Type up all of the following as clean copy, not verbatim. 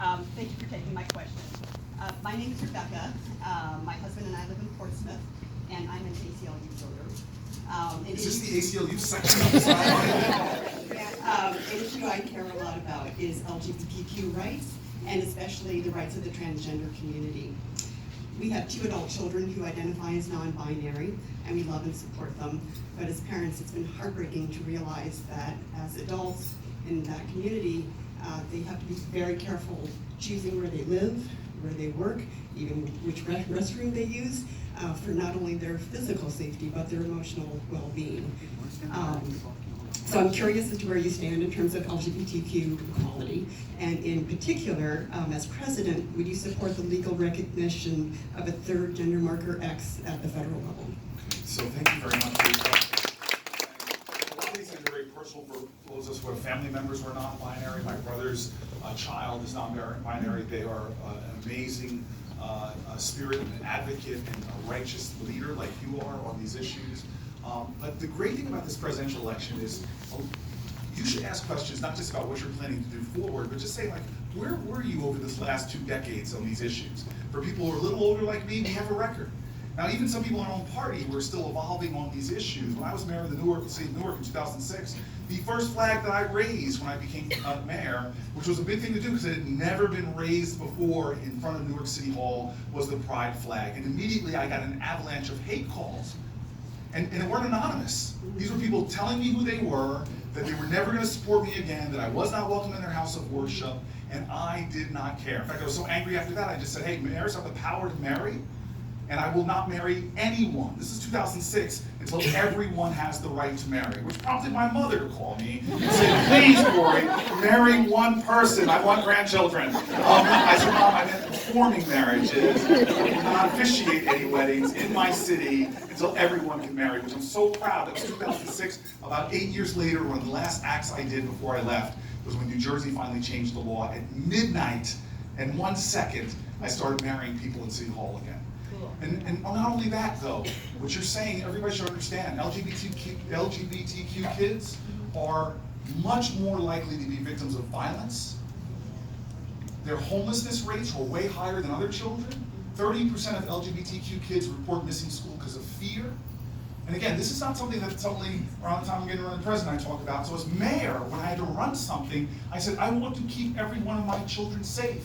Thank you for taking my question. My name is Rebecca. My husband and I live in Portsmouth, and I'm an ACLU voter. Is this the ACLU section of the slide? An issue I care a lot about is LGBTQ rights, and especially the rights of the transgender community. We have 2 adult children who identify as non-binary, and we love and support them. But as parents, it's been heartbreaking to realize that as adults in that community, they have to be very careful choosing where they live, where they work, even which restroom they use, for not only their physical safety, but their emotional well-being. So I'm curious as to where you stand in terms of LGBTQ equality, and in particular, as president, would you support the legal recognition of a 3rd gender marker X at the federal level? So thank you very much for your question. A lot of these things are very personal for those of us who have family members who are non-binary. My brother's child is non-binary. They are an amazing spirit and an advocate and a righteous leader like you are on these issues. But the great thing about this presidential election is you should ask questions not just about what you're planning to do forward, but just say, like, where were you over this last 2 decades on these issues? For people who are a little older like me, we have a record. Now, even some people in our own party were still evolving on these issues. When I was mayor of the city of Newark in 2006, the first flag that I raised when I became mayor, which was a big thing to do because it had never been raised before in front of Newark City Hall, was the pride flag. And immediately I got an avalanche of hate calls. And it weren't anonymous. These were people telling me who they were, that they were never going to support me again, that I was not welcome in their house of worship, and I did not care. In fact, I was so angry after that, I just said, hey, mayors have the power to marry, and I will not marry anyone. This is 2006, until everyone has the right to marry, which prompted my mother to call me and say, please, Corey, marry one person. I want grandchildren. I said, Mom, I meant performing marriages. I will not officiate any weddings in my city until everyone can marry, which I'm so proud. That was 2006. About 8 years later, one of the last acts I did before I left was when New Jersey finally changed the law. At midnight and 1 second, I started marrying people in City Hall again. And not only that, though, what you're saying, everybody should understand, LGBTQ kids are much more likely to be victims of violence. Their homelessness rates are way higher than other children. 30% of LGBTQ kids report missing school because of fear. And again, this is not something that suddenly around the time I'm getting to run the president I talk about. So as mayor, when I had to run something, I said, I want to keep every one of my children safe.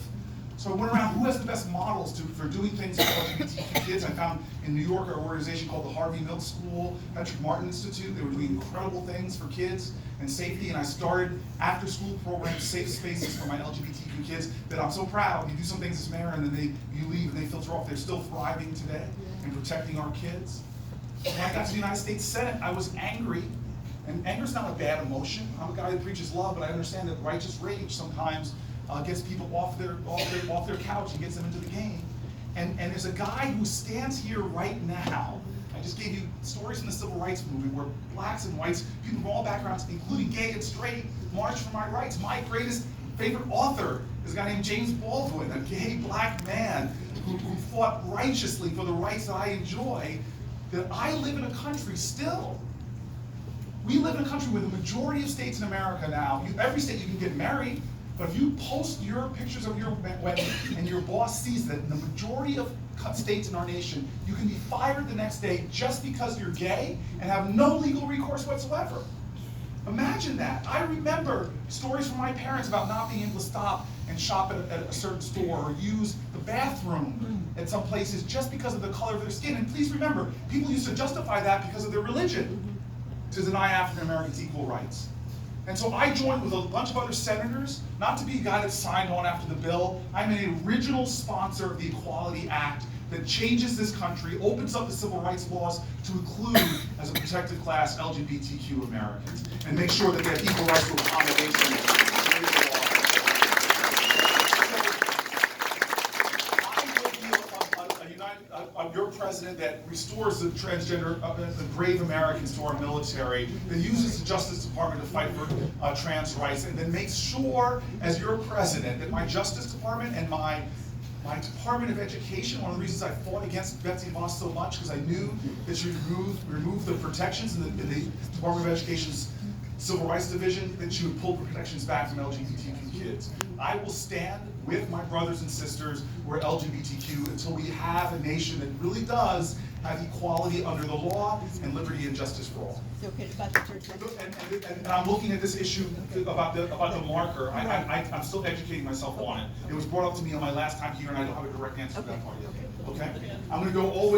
So I went around, who has the best models for doing things for LGBTQ kids? I found in New York, our organization called the Harvey Milk School, Patrick Martin Institute. They were doing incredible things for kids and safety, and I started after-school programs, safe spaces for my LGBTQ kids that I'm so proud. You do some things as mayor, and then you leave and they filter off. They're still thriving today and protecting our kids. When I got to the United States Senate, I was angry. And anger's not a bad emotion. I'm a guy that preaches love, but I understand that righteous rage sometimes gets people off their couch and gets them into the game. And there's a guy who stands here right now. I just gave you stories from the civil rights movement where blacks and whites, people from all backgrounds, including gay and straight, marched for my rights. My greatest favorite author is a guy named James Baldwin, a gay black man who fought righteously for the rights that I enjoy. That I live in a country still. We live in a country where the majority of states in America now, every state you can get married, but if you post your pictures of your wedding and your boss sees that in the majority of states in our nation, you can be fired the next day just because you're gay and have no legal recourse whatsoever. Imagine that. I remember stories from my parents about not being able to stop and shop at a certain store or use the bathroom at some places just because of the color of their skin. And please remember, people used to justify that because of their religion, to deny African Americans equal rights. And so I joined with a bunch of other senators, not to be a guy that signed on after the bill. I'm an original sponsor of the Equality Act that changes this country, opens up the civil rights laws to include, as a protected class, LGBTQ Americans, and make sure that they have equal rights to accommodation. Your president that restores the transgender, the brave Americans to our military, that uses the Justice Department to fight for trans rights, and then makes sure, as your president, that my Justice Department and my Department of Education, one of the reasons I fought against Betsy Voss so much, because I knew that she removed the protections in the Department of Education's Civil Rights Division, then she would pull protections back from LGBTQ kids. I will stand with my brothers and sisters who are LGBTQ until we have a nation that really does have equality under the law and liberty and justice for all. So, okay, about the church. And I'm looking at this issue about the marker. I'm still educating myself on it. It was brought up to me on my last time here, and I don't have a direct answer to that part yet. Okay? I'm going to go all the way